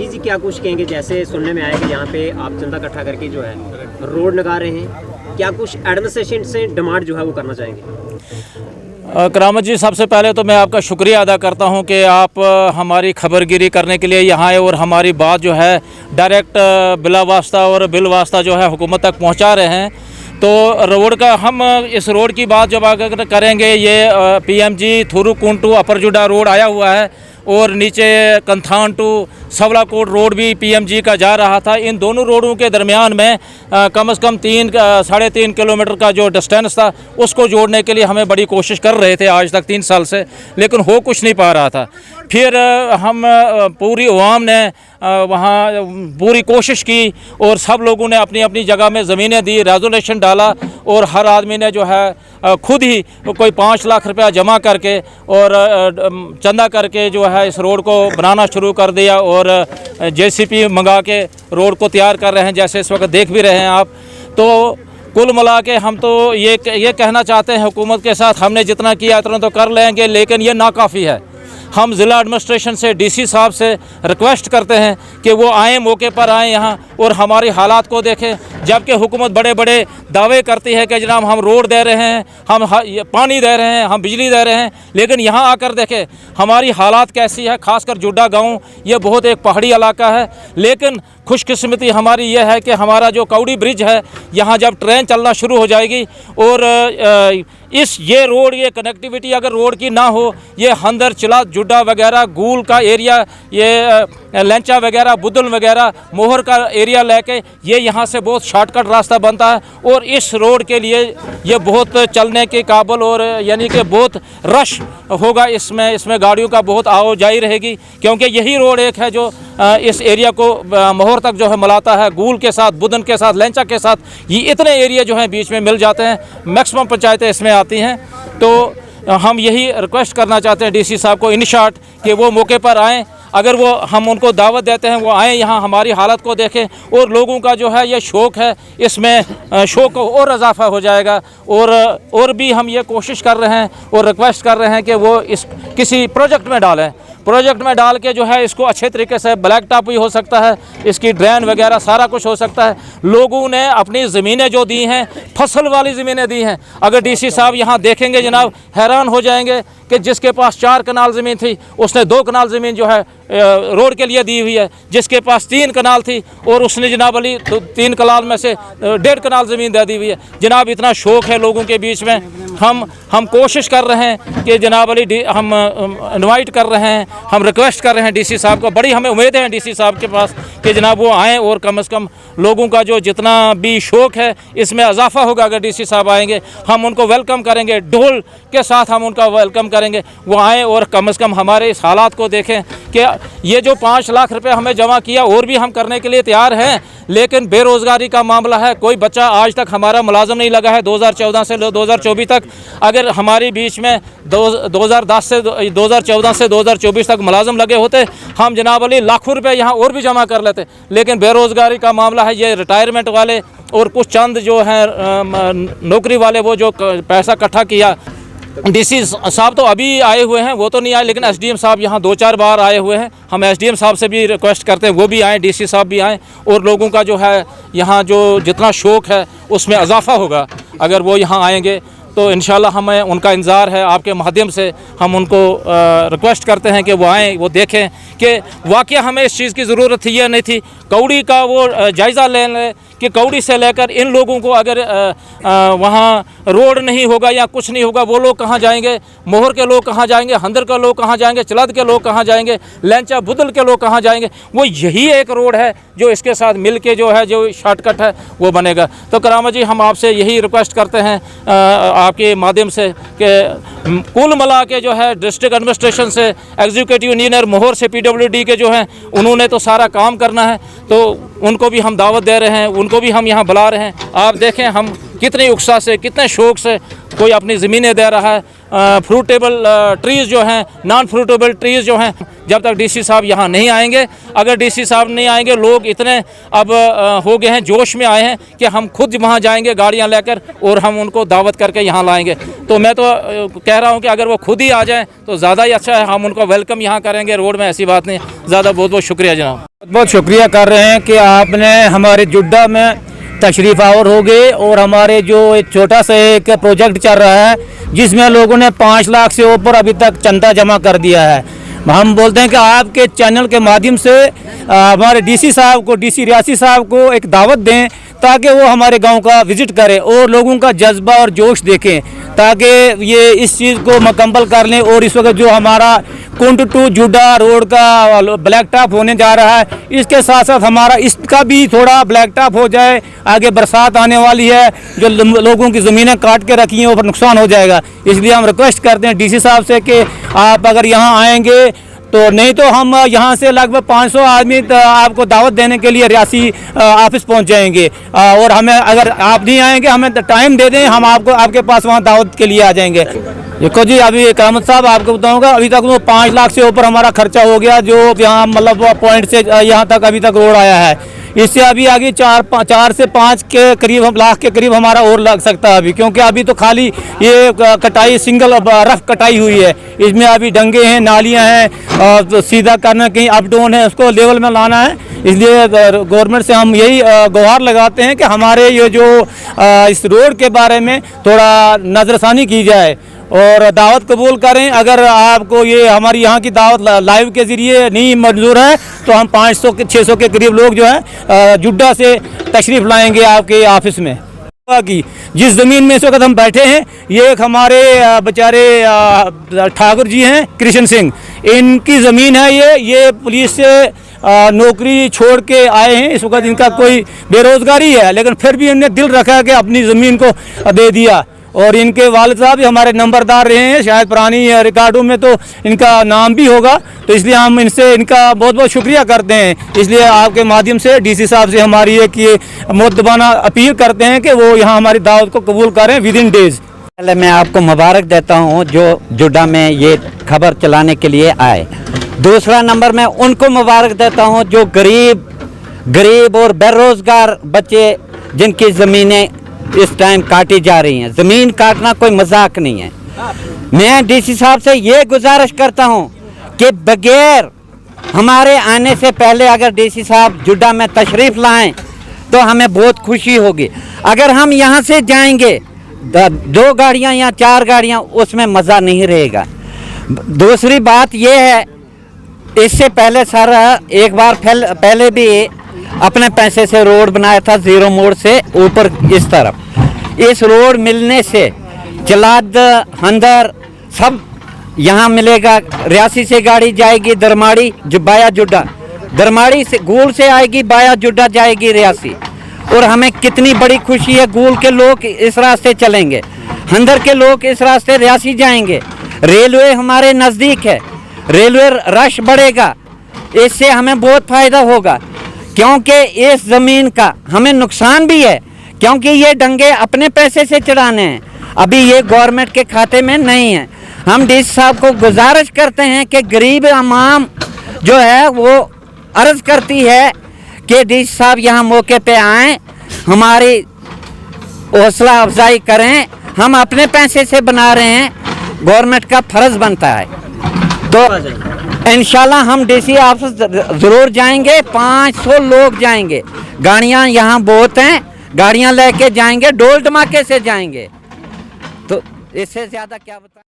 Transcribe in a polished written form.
अजीत जी क्या कुछ कहेंगे, जैसे सुनने में आया कि यहाँ पे आप चंदा इकट्ठा करके जो है रोड लगा रहे हैं, क्या कुछ एडमिनिस्ट्रेशन से डिमांड जो है वो करना चाहेंगे? करामत जी, सबसे पहले तो मैं आपका शुक्रिया अदा करता हूं कि आप हमारी खबरगिरी करने के लिए यहाँ आए और हमारी बात जो है डायरेक्ट बिला वास्ता और बिल वास्ता जो है हुकूमत तक पहुँचा रहे हैं। तो रोड का हम इस रोड की बात जब अगर करेंगे, ये पीएमजी थुरुकुंटू अपरजुडा रोड आया हुआ है और नीचे कंथान टू सवलाकोट रोड भी पीएमजी का जा रहा था। इन दोनों रोडों के दरमियान में कम से कम 3.5 किलोमीटर का जो डिस्टेंस था उसको जोड़ने के लिए हमें बड़ी कोशिश कर रहे थे आज तक 3 साल से, लेकिन हो कुछ नहीं पा रहा था। फिर हम पूरी अवाम ने वहाँ पूरी कोशिश की और सब लोगों ने अपनी अपनी जगह में ज़मीनें दी, रेजोल्यूशन डाला और हर आदमी ने जो है खुद ही कोई 5 लाख रुपया जमा करके और चंदा करके जो है इस रोड को बनाना शुरू कर दिया और जेसीपी मंगा के रोड को तैयार कर रहे हैं, जैसे इस वक्त देख भी रहे हैं आप। तो कुल मिला के हम तो ये कहना चाहते हैं हुकूमत के साथ हमने जितना किया इतना तो कर लेंगे, लेकिन ये नाकाफ़ी है। हम ज़िला एडमिनिस्ट्रेशन से डीसी साहब से रिक्वेस्ट करते हैं कि वो आएँ, मौके पर आएँ यहाँ और हमारी हालात को देखें। जबकि हुकूमत बड़े बड़े दावे करती है कि जनाब हम रोड दे रहे हैं, हम पानी दे रहे हैं, हम बिजली दे रहे हैं, लेकिन यहाँ आकर देखें हमारी हालात कैसी है। खासकर जुड्डा गांव ये बहुत एक पहाड़ी इलाका है, लेकिन खुशकिस्मती हमारी ये है कि हमारा जो कौड़ी ब्रिज है, यहाँ जब ट्रेन चलना शुरू हो जाएगी और ये रोड, ये कनेक्टिविटी अगर रोड की ना हो, ये हंदर चिला जुड्डा वगैरह गूल का एरिया, ये लेंचा वगैरह बुदल वगैरह मोहर का एरिया लेके ये यहाँ से बहुत शॉर्टकट रास्ता बनता है और इस रोड के लिए ये बहुत चलने के काबिल और यानी कि बहुत रश होगा। इसमें गाड़ियों का बहुत आवाजाही रहेगी, क्योंकि यही रोड एक है जो इस एरिया को मोहर तक जो है मिलाता है, गूल के साथ, बुदन के साथ, लेंचा के साथ। ये इतने एरिया जो हैं बीच में मिल जाते हैं, मैक्सिमम पंचायतें इसमें आती हैं। तो हम यही रिक्वेस्ट करना चाहते हैं डीसी साहब को इन शॉर्ट कि वो मौके पर आएँ। अगर वो हम उनको दावत देते हैं, वो आएँ यहाँ हमारी हालत को देखें और लोगों का जो है ये शौक़ है, इसमें शौक़ को और इजाफा हो जाएगा। और भी हम ये कोशिश कर रहे हैं और रिक्वेस्ट कर रहे हैं कि वो इस किसी प्रोजेक्ट में डालें। प्रोजेक्ट में डाल के जो है इसको अच्छे तरीके से ब्लैक टॉप भी हो सकता है, इसकी ड्रेन वगैरह सारा कुछ हो सकता है। लोगों ने अपनी ज़मीनें जो दी हैं, फसल वाली ज़मीनें दी हैं। अगर डीसी साहब यहाँ देखेंगे जनाब, हैरान हो जाएंगे कि जिसके पास 4 कनाल ज़मीन थी उसने 2 कनाल ज़मीन जो है रोड के लिए दी हुई है। जिसके पास 3 कनाल थी और उसने जनाब अली 3 कनाल में से 1.5 कनाल ज़मीन दे दी हुई है। जनाब इतना शौक़ है लोगों के बीच में। हम कोशिश कर रहे हैं कि जनाब अली हम इनवाइट कर रहे हैं, हम रिक्वेस्ट कर रहे हैं डीसी साहब को। बड़ी हमें उम्मीद है डीसी साहब के पास कि जनाब वो आएँ और कम से कम लोगों का जो जितना भी शौक़ है इसमें इजाफा होगा। अगर डीसी साहब आएंगे हम उनको वेलकम करेंगे, ढोल के साथ हम उनका वेलकम करेंगे। वो आएँ और कम से कम हमारे इस हालात को देखें कि ये जो 5 लाख रुपए हमें जमा किया और भी हम करने के लिए तैयार हैं, लेकिन बेरोज़गारी का मामला है। कोई बच्चा आज तक हमारा मुलाजिम नहीं लगा है 2014 से 2024 तक। अगर हमारी बीच में 2014 से 2024 तक मुलाजिम लगे होते, हम जनाब अली लाखों रुपए यहाँ और भी जमा कर लेते। लेकिन बेरोज़गारी का मामला है, ये रिटायरमेंट वाले और कुछ चंद जो हैं नौकरी वाले वो जो पैसा इकट्ठा किया। डीसी साहब तो अभी आए हुए हैं, वो तो नहीं आए, लेकिन एसडीएम साहब यहाँ 2-4 बार आए हुए हैं। हम एसडीएम साहब से भी रिक्वेस्ट करते हैं वो भी आएँ, डीसी साहब भी आएँ और लोगों का जो है यहाँ जो जितना शौक़ है उसमें इजाफा होगा। अगर वो यहाँ आएंगे तो इंशाल्लाह हमें उनका इंतज़ार है। आपके माध्यम से हम उनको रिक्वेस्ट करते हैं कि वो आएँ, वो देखें कि वाकया हमें इस चीज़ की ज़रूरत थी या नहीं थी। कौड़ी का वो जायज़ा ले लें कि कौड़ी से लेकर इन लोगों को अगर वहाँ रोड नहीं होगा या कुछ नहीं होगा, वो लोग कहाँ जाएंगे? मोहर के लोग कहाँ जाएंगे? हंदर के लोग कहाँ जाएंगे? चलद के लोग कहाँ जाएंगे? लेंचा बुदल के लोग कहाँ जाएंगे? वो यही एक रोड है जो इसके साथ मिल के जो है जो शॉर्टकट है वो बनेगा। तो करामा जी, हम आपसे यही रिक्वेस्ट करते हैं आपके माध्यम से कि कुल मिला के जो है डिस्ट्रिक्ट एडमिनिस्ट्रेशन से, एग्जीक्यूटिव इंजीनियर मोहर से, PWD के जो हैं उन्होंने तो सारा काम करना है, तो उनको भी हम दावत दे रहे हैं, उनको भी हम यहाँ बुला रहे हैं। आप देखें हम कितने उत्साह से, कितने शौक़ से कोई अपनी ज़मीनें दे रहा है। फ्रूटेबल ट्रीज़ जो हैं, नॉन फ्रूटेबल ट्रीज़ जो हैं, जब तक डीसी साहब यहाँ नहीं आएंगे, अगर डीसी साहब नहीं आएंगे, लोग इतने अब हो गए हैं, जोश में आए हैं कि हम खुद वहाँ जाएंगे गाड़ियाँ लेकर और हम उनको दावत करके यहाँ लाएंगे। तो मैं तो कह रहा हूँ कि अगर वो खुद ही आ जाएँ तो ज़्यादा ही अच्छा है। हम उनको वेलकम यहाँ करेंगे रोड में, ऐसी बात नहीं। ज़्यादा बहुत बहुत शुक्रिया जनाब। बहुत शुक्रिया कर रहे हैं कि आपने हमारे जुड्डा में तशरीफ़ आवर हो गए और हमारे जो एक छोटा सा एक प्रोजेक्ट चल रहा है जिसमें लोगों ने 5 लाख से ऊपर अभी तक चंदा जमा कर दिया है। हम बोलते हैं कि आपके चैनल के माध्यम से हमारे डीसी साहब को, डीसी रियासी साहब को एक दावत दें ताकि वो हमारे गांव का विज़िट करें और लोगों का जज्बा और जोश देखें ताकि ये इस चीज़ को मुकम्मल कर लें। और इस वक्त जो हमारा कुंड टू जुड्डा रोड का ब्लैक टॉप होने जा रहा है, इसके साथ साथ हमारा इसका भी थोड़ा ब्लैक टॉप हो जाए। आगे बरसात आने वाली है, जो लोगों की ज़मीनें काट के रखी हैं ऊपर नुकसान हो जाएगा। इसलिए हम रिक्वेस्ट करते हैं डीसी साहब से कि आप अगर यहाँ आएंगे तो, नहीं तो हम यहाँ से लगभग 500 आदमी आपको दावत देने के लिए रियासी ऑफिस पहुँच जाएंगे। और हमें अगर आप नहीं आएंगे हमें टाइम दे दें, हम आपको आपके पास वहाँ दावत के लिए आ जाएंगे। देखो जी, अभी करामत साहब आपको बताऊंगा, अभी तक वो 5 लाख से ऊपर हमारा खर्चा हो गया जो यहाँ मतलब पॉइंट से यहाँ तक अभी तक रोड आया है। इससे अभी आगे 4 से 5 के करीब लाख के करीब हमारा और लग सकता है अभी, क्योंकि अभी तो खाली ये कटाई सिंगल रफ कटाई हुई है। इसमें अभी डंगे हैं, नालियां हैं, तो सीधा करना, कहीं अप डाउन है, उसको लेवल में लाना है। इसलिए गवर्नमेंट से हम यही गुहार लगाते हैं कि हमारे ये जो इस रोड के बारे में थोड़ा नज़रसानी की जाए और दावत कबूल करें। अगर आपको ये हमारी यहाँ की दावत लाइव के ज़रिए नहीं मंजूर है तो हम 500 के 600 के करीब लोग जो है जुड्डा से तशरीफ़ लाएंगे आपके ऑफिस में। की जिस ज़मीन में इस वक्त हम बैठे हैं, ये एक हमारे बेचारे ठाकुर जी हैं कृष्ण सिंह, इनकी ज़मीन है। ये पुलिस से नौकरी छोड़ के आए हैं। इस वक्त इनका कोई बेरोज़गारी है, लेकिन फिर भी इन्होंने दिल रखा कि अपनी ज़मीन को दे दिया। और इनके वालिद साहब भी हमारे नंबरदार रहे हैं, शायद पुरानी रिकॉर्डों में तो इनका नाम भी होगा। तो इसलिए हम इनसे इनका बहुत बहुत शुक्रिया करते हैं। इसलिए आपके माध्यम से डीसी साहब से हमारी एक ये मुद्दबाना अपील करते हैं कि वो यहाँ हमारी दावत को कबूल करें विद इन डेज। पहले मैं आपको मुबारक देता हूँ जो जुड्डा में ये खबर चलाने के लिए आए। दूसरा नंबर मैं उनको मुबारक देता हूँ जो गरीब और बेरोज़गार बच्चे जिनकी ज़मीनें इस टाइम काटी जा रही हैं। ज़मीन काटना कोई मजाक नहीं है। मैं डीसी साहब से ये गुजारिश करता हूँ कि बगैर हमारे आने से पहले अगर डीसी साहब जुड्डा में तशरीफ़ लाएं तो हमें बहुत खुशी होगी। अगर हम यहाँ से जाएंगे 2 गाड़ियाँ या 4 गाड़ियाँ, उसमें मज़ा नहीं रहेगा। दूसरी बात ये है, इससे पहले सर एक बार पहले भी अपने पैसे से रोड बनाया था जीरो मोड़ से ऊपर इस तरफ। इस रोड मिलने से जलाद हंदर सब यहाँ मिलेगा। रियासी से गाड़ी जाएगी दरमाड़ी जो बाया जुड्डा, दरमाड़ी से गूल से आएगी बाया जुड्डा जाएगी रियासी। और हमें कितनी बड़ी खुशी है, गूल के लोग इस रास्ते चलेंगे, हंदर के लोग इस रास्ते रियासी जाएंगे। रेलवे हमारे नज़दीक है, रेलवे रश बढ़ेगा, इससे हमें बहुत फ़ायदा होगा। क्योंकि इस ज़मीन का हमें नुकसान भी है, क्योंकि ये डंगे अपने पैसे से चढ़ाने हैं, अभी ये गवर्नमेंट के खाते में नहीं है। हम डीसी साहब को गुजारिश करते हैं कि गरीब आवाम जो है वो अर्ज़ करती है कि डीसी साहब यहाँ मौके पे आएँ, हमारी हौसला अफजाई करें। हम अपने पैसे से बना रहे हैं, गवर्नमेंट का फ़र्ज़ बनता है। तो इंशाल्लाह हम डीसी ऑफिस ज़रूर जाएंगे, 500 लोग जाएंगे। गाड़ियाँ यहाँ बहुत हैं, गाड़ियाँ लेके जाएंगे, ढोल धमाके से जाएंगे। तो इससे ज़्यादा क्या बता